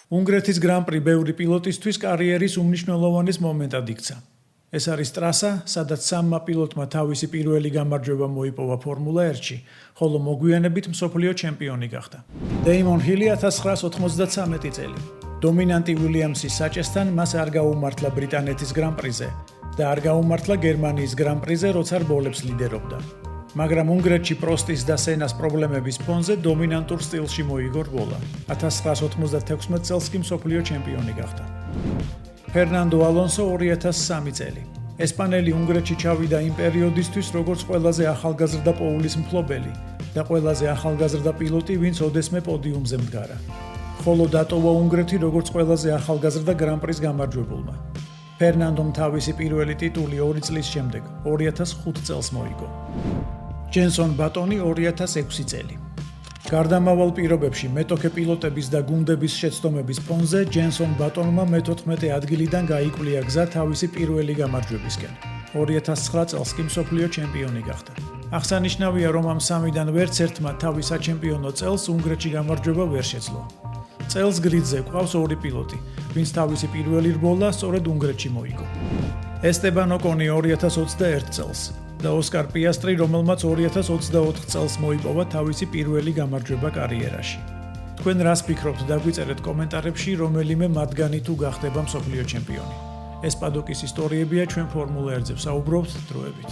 უნგრეთის გრან-პრი ბევრი პილოტისთვის კარიერის უმნიშვნელოვანეს მომენტად იქცა. ეს არის ტრასა, სადაც სამმა პილოტმა თავისი პირველი გამარჯვება მოიპოვა ფორმულა 1-ში, ხოლო მოგვიანებით მსოფლიო ჩემპიონი გახდა. დეიმონ ჰილი 1993 წელი. დომინანტი უილიამსის საჭესთან მას არ გაუმართლა ბრიტანეთის გრან-პრიზე და არ გაუმართლა გერმანიის გრან-პრიზე, როცა რბოლებს ლიდერობდა. მაგრამ უნგრეთში პროსტის და სენას პრობლემების ფონზე დომინანტურ სტილში მოიგო რბოლა. 1996 წელს კი მსოფლიო ჩემპიონი გახდა. ფერნანდო ალონსო 2003 წელი. ესპანელი უნგრეთში ჩავიდა იმ პერიოდისთვის, როგორც ყველაზე ახალგაზრდა პოულის მფლობელი და ყველაზე ახალგაზრდა პილოტი, ვინც ოდესმე პოდიუმზე მდგარა. ხოლო დატოვა უნგრეთი როგორც ყველაზე ახალგაზრდა გრან-პრის გამარჯვებულმა. ფერნანდომ თავისი პირველი ტიტული 2 წლის შემდეგ, 2005 წელს მოიგო. ჯენსონ ბატონი 2006 წელი. გარდამავალ პირობებში მეტოქე პილოტების და გუნდების შეცდომების ფონზე ჯენსონ ბატონმა მე-14 ადგილიდან გაიკვლია გზა თავისი პირველი გამარჯვებისკენ. 2009 წელს კი მსოფლიო ჩემპიონი გახდა. აღსანიშნავია, რომ ამ სამიდან ვერც ერთმა თავის საჩემპიონო წელს უნგრეთში გამარჯვება ვერ შეძლო. წელს გრიდზე ყავს 2 პილოტი, ვინც თავისი პირველი რბოლა სწორედ უნგრეთში მოიგო. ესტებან ოკონი 2021 წელს და ოსკარ პიასტრი, რომელმაც 2024 წელს მოიპოვა თავისი პირველი გამარჯვება კარიერაში. თქვენ რას ფიქრობთ, დაგვიწერეთ კომენტარებში, რომელიმე მათგანი თუ გახდება მსოფლიო ჩემპიონი. ეს პადოკის ისტორიებია, ჩვენ ფორმულა 1-ზე ვსაუბრობთ დროებით.